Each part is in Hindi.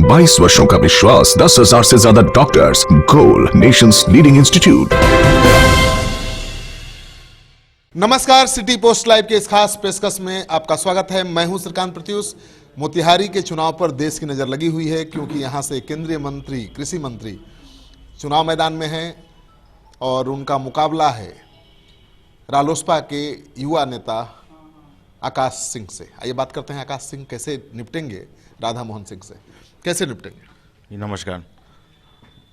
22 वर्षों का विश्वास, 10,000 से ज्यादा डॉक्टर्स, गोल नेशंस लीडिंग इंस्टीट्यूट। नमस्कार, सिटी पोस्ट लाइव के इस खास पेशकश में आपका स्वागत है। मैं हूं श्रीकांत प्रत्युष। मोतिहारी के चुनाव पर देश की नज़र लगी हुई है, क्योंकि यहां से केंद्रीय मंत्री, कृषि मंत्री चुनाव मैदान में हैं और उनका मुकाबला है रालोसपा के युवा नेता आकाश सिंह से। आइए बात करते हैं आकाश सिंह कैसे निपटेंगे राधा मोहन सिंह से, कैसे निपटेंगे। नमस्कार।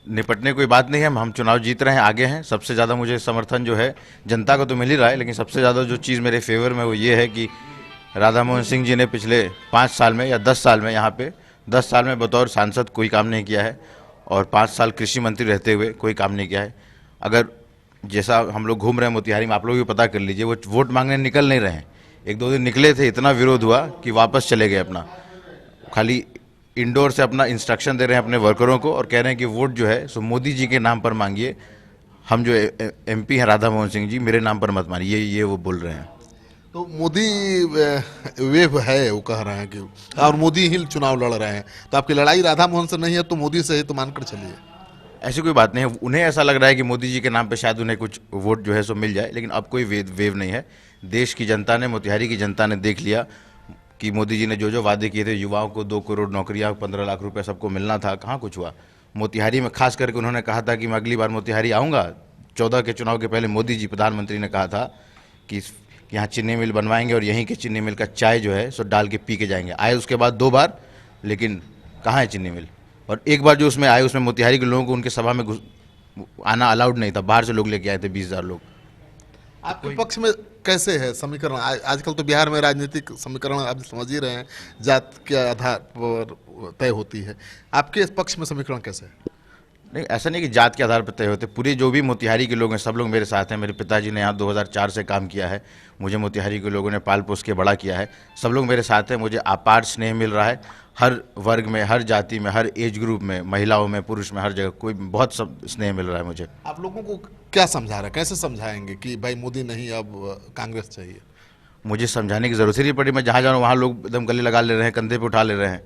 निपटने कोई बात नहीं है, हम चुनाव जीत रहे हैं, आगे हैं। सबसे ज़्यादा मुझे समर्थन जो है जनता को तो मिल ही रहा है, लेकिन सबसे ज़्यादा जो चीज़ मेरे फेवर में वो ये है कि राधा मोहन सिंह जी ने पिछले 5 साल में या 10 साल में यहाँ पे 10 साल में बतौर सांसद कोई काम नहीं किया है और 5 साल कृषि मंत्री रहते हुए कोई काम नहीं किया है। अगर जैसा हम लोग घूम रहे हैं मोतिहारी में, आप लोग भी पता कर लीजिए, वो वोट मांगने निकल नहीं रहे हैं। 1-2 दिन निकले थे, इतना विरोध हुआ कि वापस चले गए। अपना खाली इंडोर से अपना इंस्ट्रक्शन दे रहे हैं अपने वर्करों को और कह रहे हैं कि वोट जो है सो मोदी जी के नाम पर मांगिए, हम जो एमपी हैं राधा मोहन सिंह जी, मेरे नाम पर मत मानिए, ये वो बोल रहे हैं। तो मोदी वेव है, वो कह रहे हैं कि और मोदी ही चुनाव लड़ रहे हैं, तो आपकी लड़ाई राधा मोहन से नहीं है तो मोदी से ही तो मानकर चलिए। ऐसी कोई बात नहीं है, उन्हें ऐसा लग रहा है कि मोदी जी के नाम पे शायद उन्हें कुछ वोट जो है सो मिल जाए, लेकिन अब कोई वेव नहीं है। देश की जनता ने, मोतिहारी की जनता ने देख लिया कि मोदी जी ने जो जो वादे किए थे, युवाओं को 2 करोड़ नौकरियां, 15 लाख रुपए सबको मिलना था, कहाँ कुछ हुआ। मोतिहारी में खास करके उन्होंने कहा था कि मैं अगली बार मोतिहारी आऊँगा। 14 के चुनाव के पहले मोदी जी, प्रधानमंत्री ने कहा था कि यहाँ चीनी मिल बनवाएंगे और यहीं के चीनी मिल का चाय जो है सो डाल के पी के जाएंगे। आए उसके बाद 2 बार, लेकिन कहाँ है चीनी मिल। और एक बार जो उसमें आए, उसमें मोतिहारी के लोगों को उनके सभा में आना अलाउड नहीं था, बाहर से लोग लेके आए थे 20,000 लोग। आपके पक्ष में कैसे है समीकरण? आजकल तो बिहार में राजनीतिक समीकरण आप समझ ही रहे हैं, जात के आधार पर तय होती है। आपके पक्ष में समीकरण कैसे है? नहीं, ऐसा नहीं कि जात के आधार पर तय होते। पूरे जो भी मोतिहारी के लोग हैं, सब लोग मेरे साथ हैं। मेरे पिताजी ने यहाँ 2004 से काम किया है, मुझे मोतिहारी के लोगों ने पाल पोस के बड़ा किया है। सब लोग मेरे साथ हैं, मुझे अपार स्नेह मिल रहा है। हर वर्ग में, हर जाति में, हर एज ग्रुप में, महिलाओं में, पुरुष में, हर जगह कोई बहुत सब स्नेह मिल रहा है मुझे। आप लोगों को क्या समझा रहे हैं, कैसे समझाएंगे कि भाई मोदी नहीं, अब कांग्रेस चाहिए? मुझे समझाने की ज़रूरत ही नहीं पड़ी। मैं जहाँ जा रहा हूँ वहाँ लोग एकदम गले लगा ले रहे हैं, कंधे पे उठा ले रहे हैं।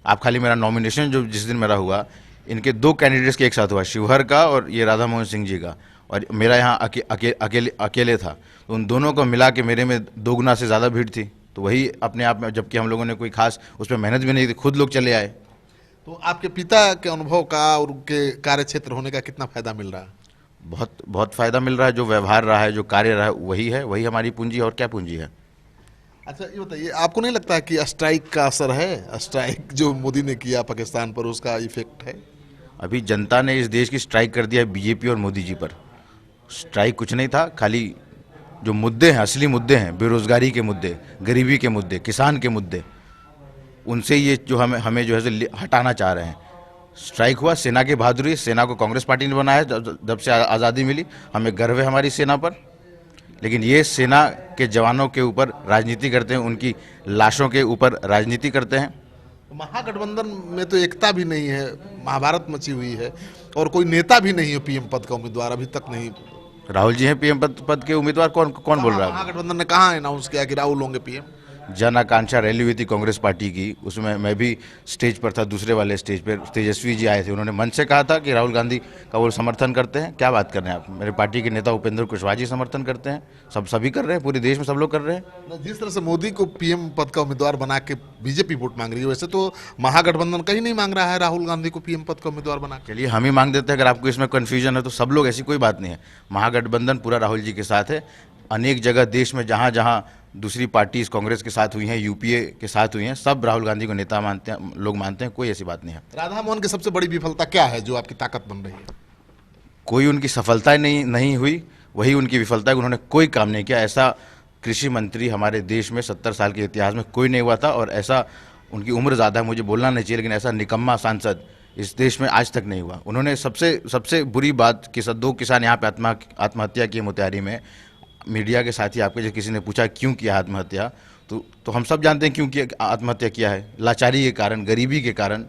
आप खाली मेरा नॉमिनेशन जो जिस दिन मेरा हुआ, इनके 2 कैंडिडेट्स के एक साथ हुआ, शिवहर का और ये राधा मोहन सिंह जी का, और मेरा यहाँ अकेले था। तो उन दोनों को मिला के मेरे में 2 गुना से ज़्यादा भीड़ थी। तो वही अपने आप में, जबकि हम लोगों ने कोई खास उस पर मेहनत भी नहीं थी, खुद लोग चले आए। तो आपके पिता के अनुभव का और उनके कार्य क्षेत्र होने का कितना फायदा मिल रहा है? बहुत बहुत फ़ायदा मिल रहा है। जो व्यवहार रहा है, जो कार्य रहा है, वही हमारी पूंजी है। और क्या पूंजी है? अच्छा, ये बताइए, आपको नहीं लगता है कि स्ट्राइक का असर है? स्ट्राइक जो मोदी ने किया पाकिस्तान पर, उसका इफेक्ट है? अभी जनता ने इस देश की स्ट्राइक कर दिया है बीजेपी और मोदी जी पर। स्ट्राइक कुछ नहीं था, खाली जो मुद्दे हैं, असली मुद्दे हैं, बेरोजगारी के मुद्दे, गरीबी के मुद्दे, किसान के मुद्दे, उनसे ये जो हमें जो है हटाना चाह रहे हैं। स्ट्राइक हुआ, सेना की बहादुरी, सेना को कांग्रेस पार्टी ने बनाया जब से आज़ादी मिली, हमें गर्व है हमारी सेना पर। लेकिन ये सेना के जवानों के ऊपर राजनीति करते हैं, उनकी लाशों के ऊपर राजनीति करते हैं। महागठबंधन में तो एकता भी नहीं है, महाभारत मची हुई है, और कोई नेता भी नहीं है पीएम पद का उम्मीदवार अभी तक नहीं। राहुल जी हैं पीएम पद के उम्मीदवार। कौन बोल रहा है? महागठबंधन ने कहाँ अनाउंस किया कि राहुल होंगे पीएम? जन आकांक्षा रैली हुई थी कांग्रेस पार्टी की, उसमें मैं भी स्टेज पर था, दूसरे वाले स्टेज पर तेजस्वी जी आए थे। उन्होंने मंच से कहा था कि राहुल गांधी का वो समर्थन करते हैं। क्या बात कर रहे हैं आप? मेरे पार्टी के नेता उपेंद्र कुशवाहा जी समर्थन करते हैं, सभी कर रहे हैं, पूरे देश में सब लोग कर रहे हैं। जिस तरह से मोदी को पीएम पद का उम्मीदवार बना के बीजेपी वोट मांग रही है, वैसे तो महागठबंधन कहीं नहीं मांग रहा है राहुल गांधी को पीएम पद का उम्मीदवार बना के। चलिए हम ही मांग देते हैं, अगर आपको इसमें कन्फ्यूजन है तो। सब लोग, ऐसी कोई बात नहीं है। महागठबंधन पूरा राहुल जी के साथ है। अनेक जगह देश में जहाँ जहाँ दूसरी पार्टीज कांग्रेस के साथ हुई हैं, यूपीए के साथ हुई हैं, सब राहुल गांधी को नेता मानते हैं, लोग मानते हैं। कोई ऐसी बात नहीं है। राधा मोहन की सबसे बड़ी विफलता क्या है जो आपकी ताकत बन रही है? कोई उनकी सफलता नहीं हुई, वही उनकी विफलता है। उन्होंने कोई काम नहीं किया। ऐसा कृषि मंत्री हमारे देश में 70 साल के इतिहास में कोई नहीं हुआ था, और ऐसा, उनकी उम्र ज़्यादा है, मुझे बोलना नहीं चाहिए, लेकिन ऐसा निकम्मा सांसद इस देश में आज तक नहीं हुआ। उन्होंने सबसे बुरी बात कि 2 किसान यहाँ पे आत्महत्या की मोतिहारी में। मीडिया के साथी आपके जो किसी ने पूछा क्यों किया आत्महत्या, तो हम सब जानते हैं क्यों किया आत्महत्या किया है, लाचारी के कारण, गरीबी के कारण।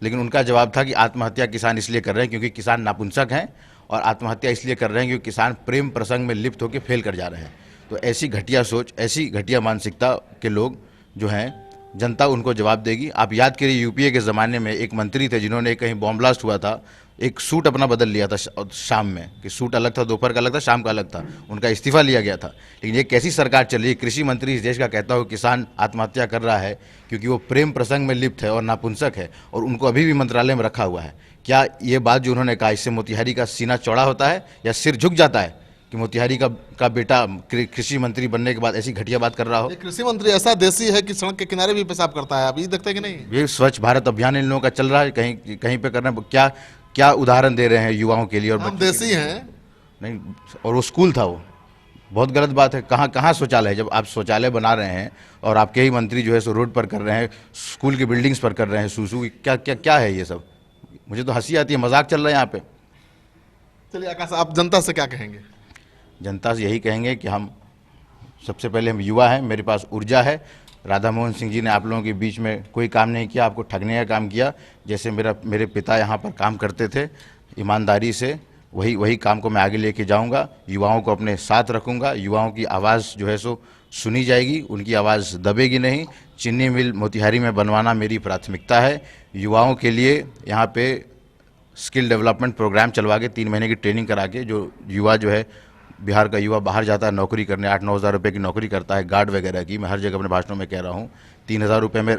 लेकिन उनका जवाब था कि आत्महत्या किसान इसलिए कर रहे हैं क्योंकि किसान नापुंसक हैं, और आत्महत्या इसलिए कर रहे हैं क्योंकि किसान प्रेम प्रसंग में लिप्त होकर फेल कर जा रहे हैं। तो ऐसी घटिया सोच, ऐसी घटिया मानसिकता के लोग जो हैं जनता उनको जवाब देगी। आप याद करिए यूपीए के ज़माने में एक मंत्री थे जिन्होंने कहीं बॉम्ब ब्लास्ट हुआ था, एक सूट अपना बदल लिया था शाम में, कि सूट अलग था, दोपहर का अलग था, शाम का अलग था, उनका इस्तीफा लिया गया था। लेकिन ये कैसी सरकार चल रही है? कृषि मंत्री इस देश का कहता हो किसान आत्महत्या कर रहा है क्योंकि वो प्रेम प्रसंग में लिप्त है और नापुंसक है, और उनको अभी भी मंत्रालय में रखा हुआ है। क्या ये बात जो उन्होंने कहा इससे मोतिहारी का सीना चौड़ा होता है या सिर झुक जाता है कि मोतिहारी का बेटा कृषि मंत्री बनने के बाद ऐसी घटिया बात कर रहा हो? ये कृषि मंत्री ऐसा देसी है कि सड़क के किनारे भी पेशाब करता है, आप ये देखते हैं कि नहीं? ये स्वच्छ भारत अभियान इन लोगों का चल रहा है, कहीं कहीं पे करना। क्या क्या उदाहरण दे रहे हैं युवाओं के लिए और हम देसी हैं। नहीं, और वो स्कूल था, वो बहुत गलत बात है। कहाँ कहाँ शौचालय है? जब आप शौचालय बना रहे हैं और आपके ही मंत्री जो है सो रोड पर कर रहे हैं, स्कूल की बिल्डिंग्स पर कर रहे हैं सूसू, क्या क्या क्या है ये सब? मुझे तो हंसी आती है, मजाक चल रहा है यहाँ पे। चलिए आकाश, आप जनता से क्या कहेंगे? जनता से यही कहेंगे कि हम सबसे पहले हम युवा हैं, मेरे पास ऊर्जा है। राधा मोहन सिंह जी ने आप लोगों के बीच में कोई काम नहीं किया, आपको ठगने का काम किया। जैसे मेरे पिता यहाँ पर काम करते थे ईमानदारी से, वही काम को मैं आगे लेके जाऊँगा। युवाओं को अपने साथ रखूँगा, युवाओं की आवाज़ जो है सो सुनी जाएगी, उनकी आवाज़ दबेगी नहीं। चीनी मिल मोतिहारी में बनवाना मेरी प्राथमिकता है। युवाओं के लिए यहाँ पे स्किल डेवलपमेंट प्रोग्राम चलवा के 3 महीने की ट्रेनिंग करा के, जो युवा जो है बिहार का युवा बाहर जाता है नौकरी करने, 8-9 हज़ार रुपये की नौकरी करता है गार्ड वगैरह की, मैं हर जगह अपने भाषणों में कह रहा हूँ। 3,000 रुपये में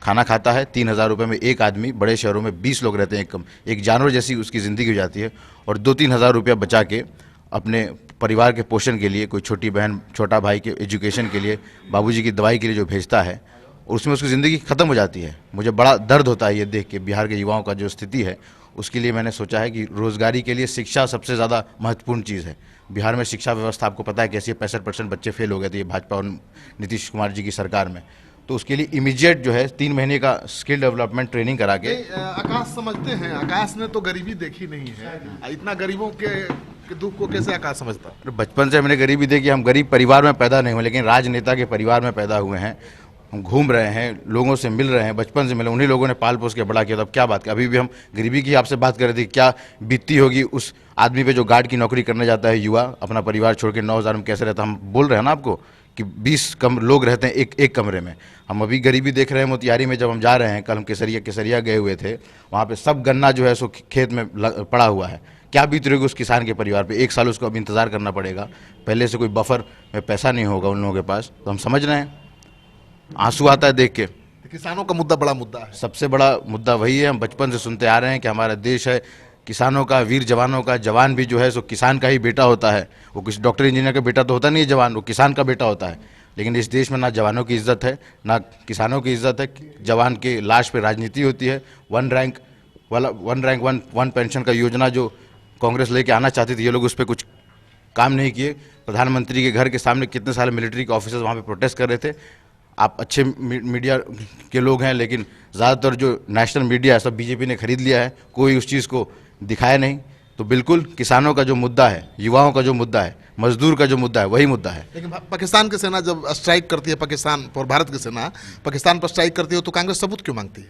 खाना खाता है, 3,000 रुपये में एक आदमी, बड़े शहरों में 20 लोग रहते हैं, एक जानवर जैसी उसकी ज़िंदगी हो जाती है। और 2-3 हज़ार रुपया बचा के अपने परिवार के पोषण के लिए, कोई छोटी बहन छोटा भाई के एजुकेशन के लिए, बाबूजी की दवाई के लिए जो भेजता है, और उसमें उसकी ज़िंदगी ख़त्म हो जाती है। मुझे बड़ा दर्द होता है ये देख के बिहार के युवाओं का जो स्थिति है। उसके लिए मैंने सोचा है कि रोज़गारी के लिए शिक्षा सबसे ज़्यादा महत्वपूर्ण चीज़ है। बिहार में शिक्षा व्यवस्था आपको पता है कैसी है, 65% बच्चे फेल हो गए थे ये भाजपा और नीतीश कुमार जी की सरकार में। तो उसके लिए इमीडिएट जो है 3 महीने का स्किल डेवलपमेंट ट्रेनिंग करा के। आकाश समझते हैं, आकाश ने तो गरीबी देखी नहीं है, इतना गरीबों के दुख को कैसे आकाश समझता? बचपन से हमने गरीबी देखी, हम गरीब परिवार में पैदा नहीं हुए, लेकिन राजनेता के परिवार में पैदा हुए हैं। हम घूम रहे हैं, लोगों से मिल रहे हैं, बचपन से मिले, उन्हीं लोगों ने पाल पोस के बड़ा किया। तब क्या बात, अभी भी हम गरीबी की आपसे बात कर रहे थे। क्या बीतती होगी उस आदमी पे जो गार्ड की नौकरी करने जाता है युवा, अपना परिवार छोड़ के 9,000 में कैसे रहता है? हम बोल रहे हैं ना आपको कि 20 लोग रहते हैं एक कमरे में। हम अभी गरीबी देख रहे हैं मोतिहारी में। जब हम जा रहे हैं, कल हम केसरिया गए हुए थे, वहाँ पे सब गन्ना जो है सो खेत में पड़ा हुआ है। क्या बीत रही होगी उस किसान के परिवार पे? 1 साल उसको अब इंतज़ार करना पड़ेगा, पहले से कोई बफर में पैसा नहीं होगा उन लोगों के पास। तो हम समझ रहे हैं, आंसू आता है देख के। किसानों का मुद्दा बड़ा मुद्दा है, सबसे बड़ा मुद्दा वही है। हम बचपन से सुनते आ रहे हैं कि हमारा देश है किसानों का, वीर जवानों का। जवान भी जो है सो किसान का ही बेटा होता है। वो किसी डॉक्टर इंजीनियर का बेटा तो होता नहीं है जवान, वो किसान का बेटा होता है। लेकिन इस देश में ना जवानों की इज्जत है, ना किसानों की इज्जत है। जवान के लाश पे राजनीति होती है। 1 रैंक 1 पेंशन का योजना जो कांग्रेस लेके आना चाहती थी, ये लोग उस पर कुछ काम नहीं किए। प्रधानमंत्री के घर के सामने कितने सारे मिलिट्री के ऑफिसर्स वहाँ पे प्रोटेस्ट कर रहे थे। आप अच्छे मीडिया के लोग हैं, लेकिन ज़्यादातर जो नेशनल मीडिया है सब बीजेपी ने खरीद लिया है, कोई उस चीज़ को दिखाया नहीं। तो बिल्कुल किसानों का जो मुद्दा है, युवाओं का जो मुद्दा है, मजदूर का जो मुद्दा है, वही मुद्दा है। लेकिन पाकिस्तान की सेना जब स्ट्राइक करती है, पाकिस्तान और भारत की सेना पाकिस्तान पर स्ट्राइक करती है, तो कांग्रेस सबूत क्यों मांगती है?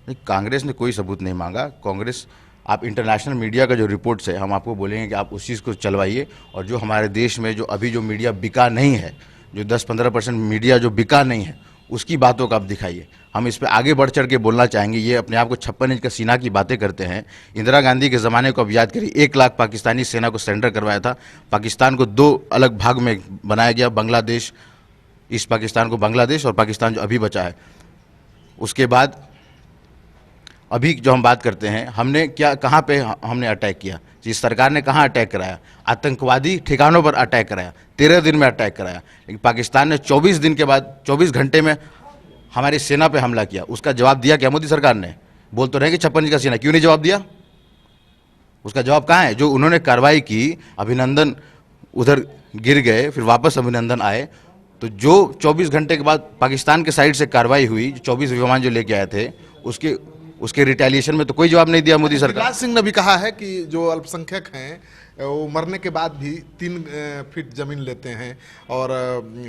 नहीं, कांग्रेस ने कोई सबूत नहीं मांगा। कांग्रेस, आप इंटरनेशनल मीडिया का जो रिपोर्ट्स है, हम आपको बोलेंगे कि आप उस चीज़ को चलवाइए। और जो हमारे देश में जो अभी जो मीडिया बिका नहीं है, जो 10-15% मीडिया जो बिका नहीं है, उसकी बातों का आप दिखाइए। हम इस पे आगे बढ़ चढ़ के बोलना चाहेंगे। ये अपने आप को 56 इंच का सीना की बातें करते हैं। इंदिरा गांधी के ज़माने को अब याद करिए, 1 लाख पाकिस्तानी सेना को सरेंडर करवाया था। पाकिस्तान को 2 अलग भाग में बनाया गया, बांग्लादेश, ईस्ट पाकिस्तान को बांग्लादेश, और पाकिस्तान जो अभी बचा है। उसके बाद अभी जो हम बात करते हैं, हमने क्या, कहाँ पे हमने अटैक किया? जिस सरकार ने कहाँ अटैक कराया? आतंकवादी ठिकानों पर अटैक कराया, 13 दिन में अटैक कराया। लेकिन पाकिस्तान ने 24 दिन के बाद 24 घंटे में हमारी सेना पे हमला किया। उसका जवाब दिया क्या मोदी सरकार ने? बोल तो रहे कि 56 इंच का सीना, क्यों नहीं जवाब दिया? उसका जवाब कहाँ है? जो उन्होंने कार्रवाई की, अभिनंदन उधर गिर गए, फिर वापस अभिनंदन आए। तो जो 24 घंटे के बाद पाकिस्तान के साइड से कार्रवाई हुई, 24 विमान जो लेके आए थे, उसके रिटेलिएशन में तो कोई जवाब नहीं दिया मोदी सरकार। गिरिराज सिंह ने भी कहा है कि जो अल्पसंख्यक हैं वो मरने के बाद भी 3 फीट जमीन लेते हैं और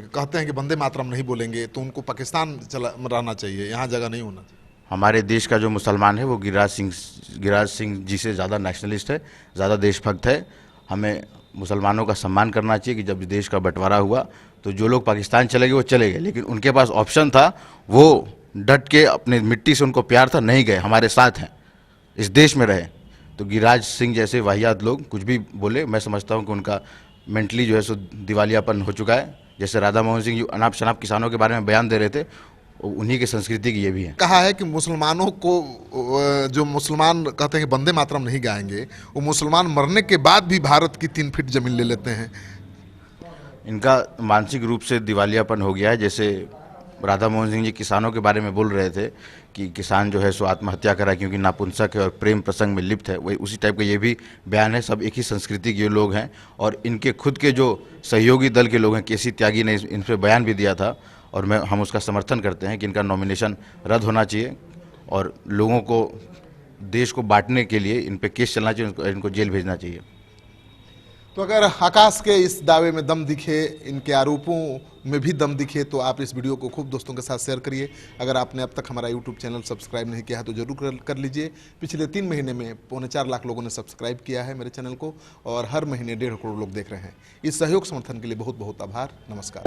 कहते हैं कि वंदे मातरम नहीं बोलेंगे, तो उनको पाकिस्तान रहना चाहिए, यहाँ जगह नहीं होना चाहिए। हमारे देश का जो मुसलमान है वो गिरिराज सिंह जी से ज़्यादा नेशनलिस्ट है, ज़्यादा देशभक्त है। हमें मुसलमानों का सम्मान करना चाहिए कि जब देश का बंटवारा हुआ तो जो लोग पाकिस्तान चले गए वो चले गए, लेकिन उनके पास ऑप्शन था, वो डट के अपने मिट्टी से उनको प्यार था, नहीं गए, हमारे साथ हैं, इस देश में रहे। तो गिरिराज सिंह जैसे वाहियात लोग कुछ भी बोले, मैं समझता हूँ कि उनका मेंटली जो है सो दिवालियापन हो चुका है। जैसे राधा मोहन सिंह जो अनाप शनाप किसानों के बारे में बयान दे रहे थे, उन्हीं की संस्कृति की ये भी है। कहा है कि मुसलमानों को जो मुसलमान कहते हैं कि वंदे मातरम नहीं गाएंगे, वो मुसलमान मरने के बाद भी भारत की 3 फीट जमीन ले लेते हैं। इनका मानसिक रूप से दिवालियापन हो गया है। जैसे राधा मोहन सिंह जी किसानों के बारे में बोल रहे थे कि किसान जो है सो आत्महत्या करा क्योंकि नापुंसक है और प्रेम प्रसंग में लिप्त है, वही उसी टाइप का ये भी बयान है। सब एक ही संस्कृति के लोग हैं और इनके खुद के जो सहयोगी दल के लोग हैं, केसी त्यागी ने इन पर बयान भी दिया था और हम उसका समर्थन करते हैं कि इनका नॉमिनेशन रद्द होना चाहिए और लोगों को देश को बांटने के लिए इन पर केस चलना चाहिए, इनको जेल भेजना चाहिए। तो अगर आकाश के इस दावे में दम दिखे, इनके आरोपों में भी दम दिखे, तो आप इस वीडियो को खूब दोस्तों के साथ शेयर करिए। अगर आपने अब तक हमारा यूट्यूब चैनल सब्सक्राइब नहीं किया है तो जरूर कर लीजिए। पिछले 3 महीने में 4.25 लाख लोगों ने सब्सक्राइब किया है मेरे चैनल को और हर महीने 1.5 करोड़ लोग देख रहे हैं। इस सहयोग समर्थन के लिए बहुत बहुत आभार। नमस्कार।